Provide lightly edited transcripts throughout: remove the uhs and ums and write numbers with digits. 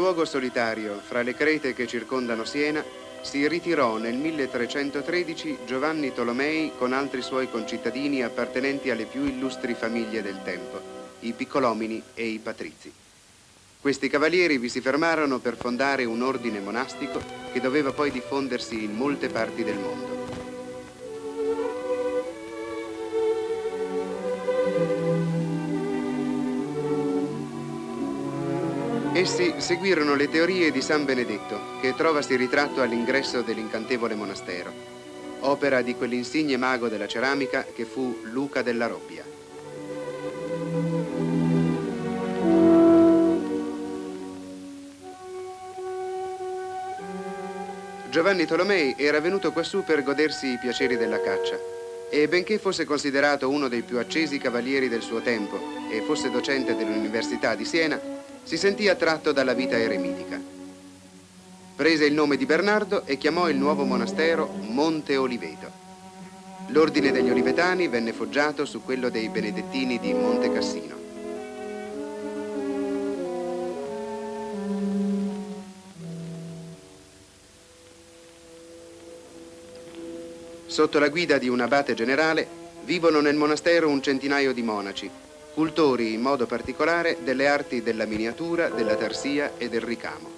luogo solitario, fra le crete che circondano Siena, si ritirò nel 1313 Giovanni Tolomei con altri suoi concittadini appartenenti alle più illustri famiglie del tempo, i Piccolomini e i Patrizi. Questi cavalieri vi si fermarono per fondare un ordine monastico che doveva poi diffondersi in molte parti del mondo. Essi seguirono le teorie di San Benedetto, che trovasi ritratto all'ingresso dell'incantevole monastero, opera di quell'insigne mago della ceramica che fu Luca della Robbia. Giovanni Tolomei era venuto quassù per godersi i piaceri della caccia e benché fosse considerato uno dei più accesi cavalieri del suo tempo e fosse docente dell'Università di Siena, si sentì attratto dalla vita eremitica. Prese il nome di Bernardo e chiamò il nuovo monastero Monte Oliveto. L'ordine degli Olivetani venne foggiato su quello dei Benedettini di Monte Cassino. Sotto la guida di un abate generale vivono nel monastero un centinaio di monaci, cultori in modo particolare delle arti della miniatura, della tarsia e del ricamo.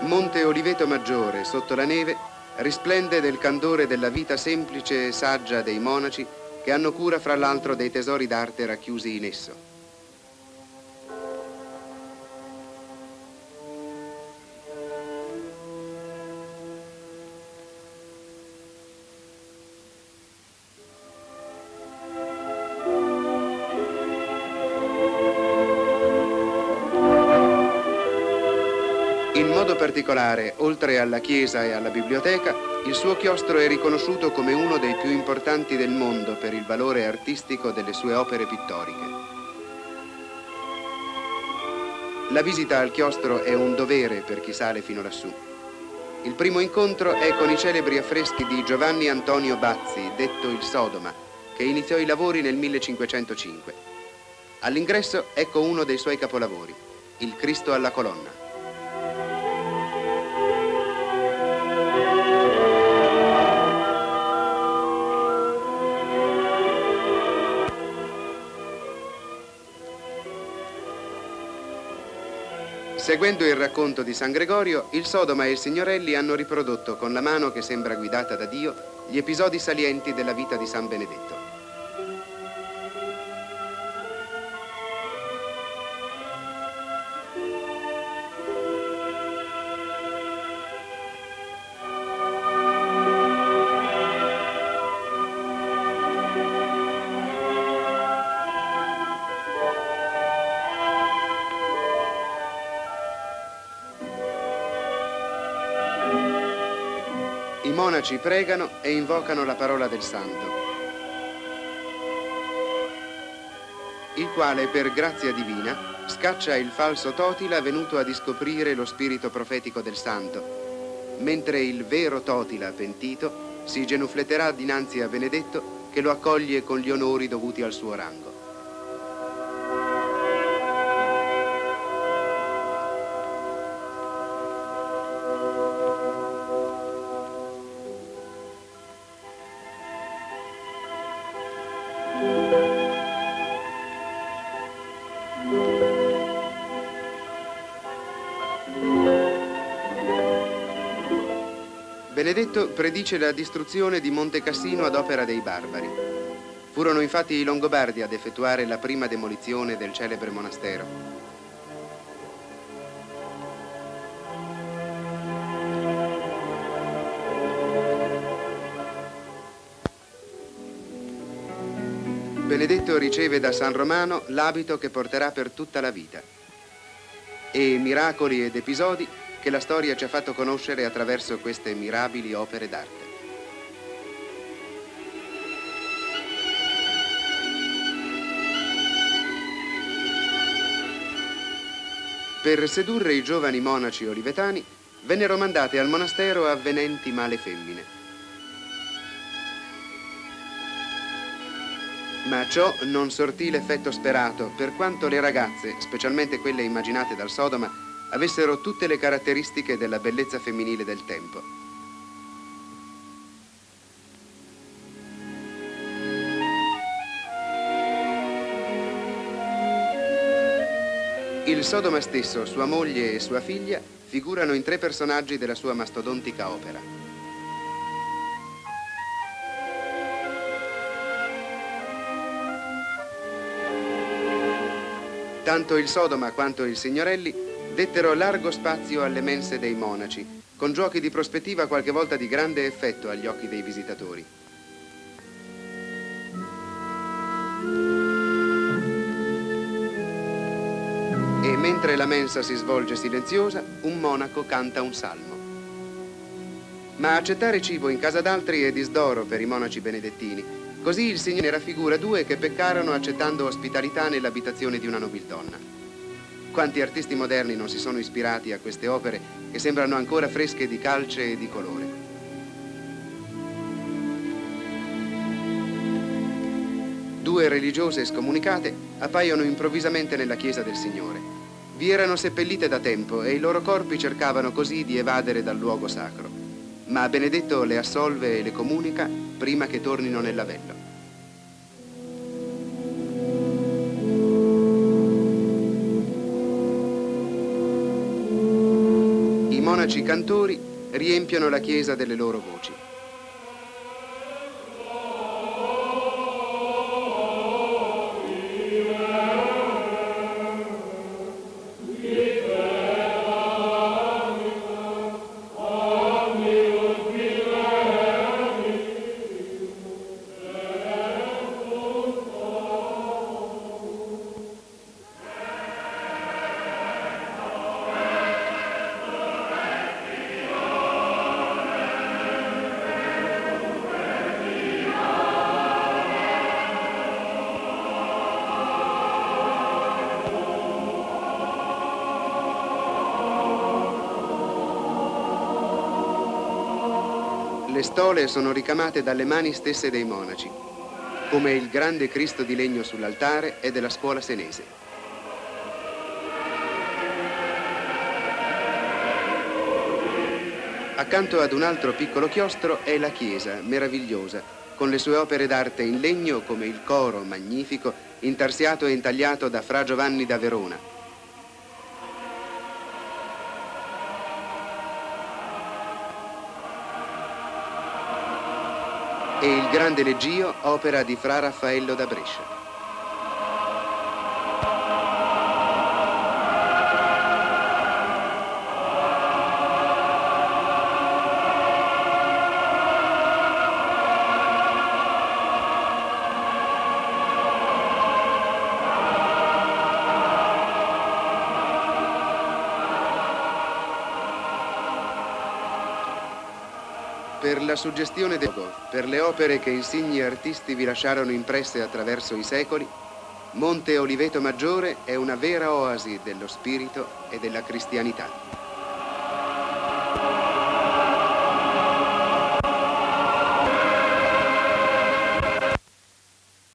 Monte Oliveto Maggiore, sotto la neve, risplende del candore della vita semplice e saggia dei monaci che hanno cura fra l'altro dei tesori d'arte racchiusi in esso. In modo particolare, oltre alla chiesa e alla biblioteca, il suo chiostro è riconosciuto come uno dei più importanti del mondo per il valore artistico delle sue opere pittoriche. La visita al chiostro è un dovere per chi sale fino lassù. Il primo incontro è con i celebri affreschi di Giovanni Antonio Bazzi, detto il Sodoma, che iniziò i lavori nel 1505. All'ingresso ecco uno dei suoi capolavori, il Cristo alla colonna. Seguendo il racconto di San Gregorio, il Sodoma e il Signorelli hanno riprodotto con la mano che sembra guidata da Dio gli episodi salienti della vita di San Benedetto. I monaci pregano e invocano la parola del santo, il quale per grazia divina scaccia il falso Totila venuto a discoprire lo spirito profetico del santo, mentre il vero Totila pentito si genufletterà dinanzi a Benedetto che lo accoglie con gli onori dovuti al suo rango. Benedetto predice la distruzione di Monte Cassino ad opera dei barbari. Furono infatti i Longobardi ad effettuare la prima demolizione del celebre monastero. Benedetto riceve da San Romano l'abito che porterà per tutta la vita e miracoli ed episodi che la storia ci ha fatto conoscere attraverso queste mirabili opere d'arte. Per sedurre i giovani monaci olivetani vennero mandate al monastero avvenenti male femmine. Ma ciò non sortì l'effetto sperato, per quanto le ragazze, specialmente quelle immaginate dal Sodoma, avessero tutte le caratteristiche della bellezza femminile del tempo. Il Sodoma stesso, sua moglie e sua figlia figurano in 3 personaggi della sua mastodontica opera. Tanto il Sodoma quanto il Signorelli dettero largo spazio alle mense dei monaci, con giochi di prospettiva qualche volta di grande effetto agli occhi dei visitatori. E mentre la mensa si svolge silenziosa, un monaco canta un salmo. Ma accettare cibo in casa d'altri è disdoro per i monaci benedettini. Così il Signore raffigura 2 che peccarono accettando ospitalità nell'abitazione di una nobildonna. Quanti artisti moderni non si sono ispirati a queste opere che sembrano ancora fresche di calce e di colore. Due religiose scomunicate appaiono improvvisamente nella chiesa del Signore. Vi erano seppellite da tempo e i loro corpi cercavano così di evadere dal luogo sacro. Ma Benedetto le assolve e le comunica prima che tornino nel lavello. I monaci cantori riempiono la chiesa delle loro voci. Le stole sono ricamate dalle mani stesse dei monaci, come il grande Cristo di legno sull'altare è della scuola senese. Accanto ad un altro piccolo chiostro è la chiesa, meravigliosa, con le sue opere d'arte in legno come il coro magnifico, intarsiato e intagliato da Fra Giovanni da Verona. E il grande leggio, opera di Fra Raffaello da Brescia. Per la suggestione del luogo, per le opere che insigni artisti vi lasciarono impresse attraverso i secoli, Monte Oliveto Maggiore è una vera oasi dello spirito e della cristianità.